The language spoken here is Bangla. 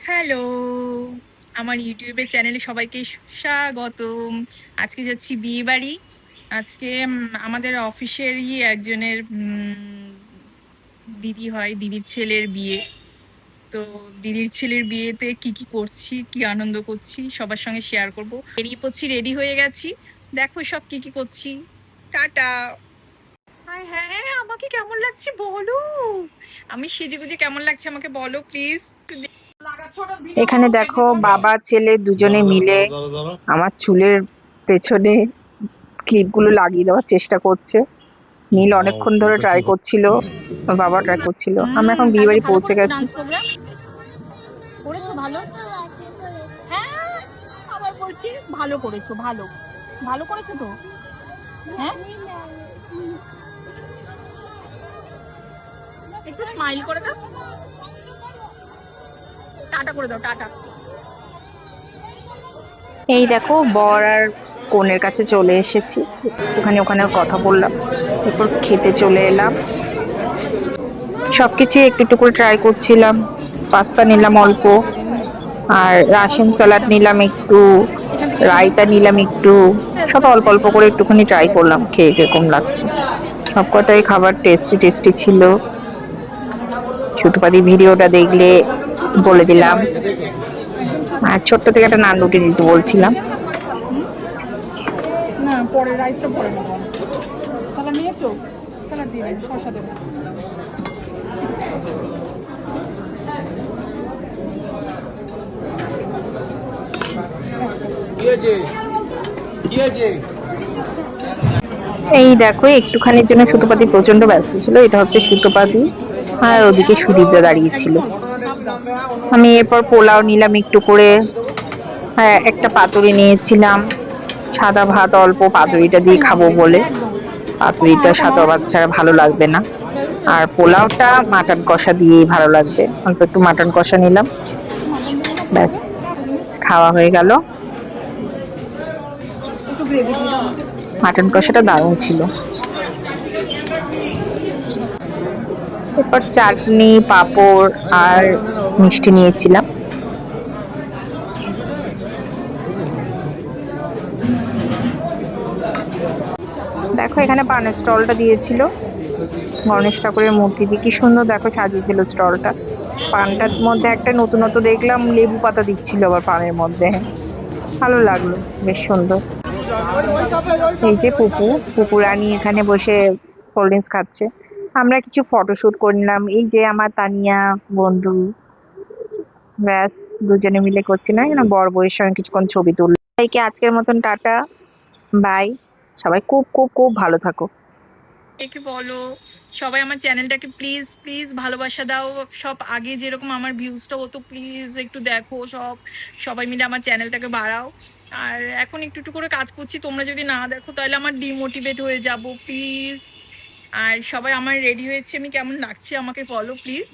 হ্যালো, আমার ইউটিউবের চ্যানেলে সবাইকে স্বাগতম। আজকে যাচ্ছি বিয়ে বাড়ি। আজকে আমাদের অফিসেরই একজনের দিদি হয়, দিদির ছেলের বিয়ে। তো দিদির ছেলের বিয়েতে কি কি করছি, কি আনন্দ করছি সবার সঙ্গে শেয়ার করব। বেরিয়ে পড়ছি, রেডি হয়ে গেছি। দেখো সব কি কি করছি। টাটা। হ্যাঁ হ্যাঁ, আমাকে কেমন লাগছে বলো। আমি সেজেগুজে কেমন লাগছে আমাকে বলো প্লিজ। এখানে দেখো বাবা ছেলে দুজনে মিলে আমার চুলের পেছনে ক্লিপ গুলো লাগিয়ে দেওয়ার চেষ্টা করছে। নীল অনেকক্ষণ ধরে ট্রাই করছিল, ওর বাবা ট্রাই করছিল। আমরা এখন বিয়ে কালকে বাড়ি ভালো পৌঁছে করেছো গেছি। Dance program? করেছো ভালো? হ্যাঁ, আবার বলছি ভালো করেছো, ভালো ভালো করেছো তো। হ্যাঁ, একটু স্মাইল করে দাও, টাটা করে দাও, টাটা। এই দেখো বর আর কনের কাছে চলে এসেছি, একটুখানি ওখানে কথা বললাম, এরপর খেতে চলে এলাম। সবকিছু একটু একটু করে ট্রাই করছিলাম। পাস্তা নিলাম অল্প, আর রাশিয়ান স্যালাড নিলাম একটু, এখান থেকে শোনো, রায়তা নিলাম একটু। সব অল্প অল্প করে একটুখানি ট্রাই করলাম, খেয়ে কিরকম লাগছে। সবকটাই খাবার টেস্টি টেস্টি ছিল। সুতপাদি ভিডিওটা দেখলে ছোট ছোট বলে দিয়ে দিলাম। দাও, একদম ছোট। আর ছোট্ট থেকে একটা নান রুটি দিতে বলছিলাম। না, পরে রাইসটা পরে নেবো। স্যালাড নিয়েছো? স্যালাড দিয়ে দেবো, শসা দেবো। এই দেখো একটুখানির জন্য সুতপাদি প্রচন্ড ব্যস্ত ছিল। এটা হচ্ছে সুতপাদি, আর ওদিকে সুদীপদা দাঁড়িয়ে ছিল। একদম হাফ দাও। আমি এরপর পোলাও নিলাম একটু করে, হ্যাঁ একটা পাতুরি নিয়েছিলাম, সাদা ভাত অল্প পাতুরিটা দিয়ে একটুখানি খাবো লাগবে, বলে। একদম। কমাও পাতুরিটা আরো সাদা কমাও। ভাত ছাড়া ভালো লাগবে না। আর পোলাওটা মাটন কষা দিয়েই ভালো লাগবে, অল্প একটু মাটন কষা নিলাম। মাটন দেবো না ব্যাস, তোমাকে? খাওয়া হয়ে গেল। একটু গ্রেভি দিয়ে দাও। মাটন কষাটা দারুণ ছিল। এরপর চাটনি পাঁপড় আর মিষ্টি নিয়েছিলাম। দেখো এখানে পানের স্টলটা দিয়েছিল, গণেশ ঠাকুরের মূর্তি দিয়ে কি সুন্দর দেখো সাজিয়েছিল স্টলটা। পানটার মধ্যে একটা নতুনত্ব দেখলাম, লেবু পাতা দিচ্ছিল আবার পানের মধ্যে, ভালো লাগলো, বেশ সুন্দর। এই যে পুপু, পুপু রানী এখানে বসে কোল্ড ড্রিঙ্কস খাচ্ছে। আমরা কিছু ফটোশুট করলাম, এই যে আমার তানিয়া বন্ধু, ব্যাস দুজনে মিলে করছি না কেন, বর বউয়ের সঙ্গে কিছুক্ষণ ছবি তুললাম। সবাইকে আজকের মতন টাটা, বাই। সবাই খুব খুব খুব ভালো থাকো। একে বলো, সবাই আমার চ্যানেলটাকে প্লিজ প্লিজ ভালোবাসা দাও। সব আগে যেরকম আমার ভিউজটা হতো, প্লিজ একটু দেখো সব, সবাই মিলে আমার চ্যানেলটাকে বাড়াও। আর এখন একটু একটু করে কাজ করছি, তোমরা যদি না দেখো তাহলে আমার ডিমোটিভেট হয়ে যাব প্লিজ। আর সবাই আমার রেডি হয়েছে, আমি কেমন লাগছে আমাকে বলো প্লিজ।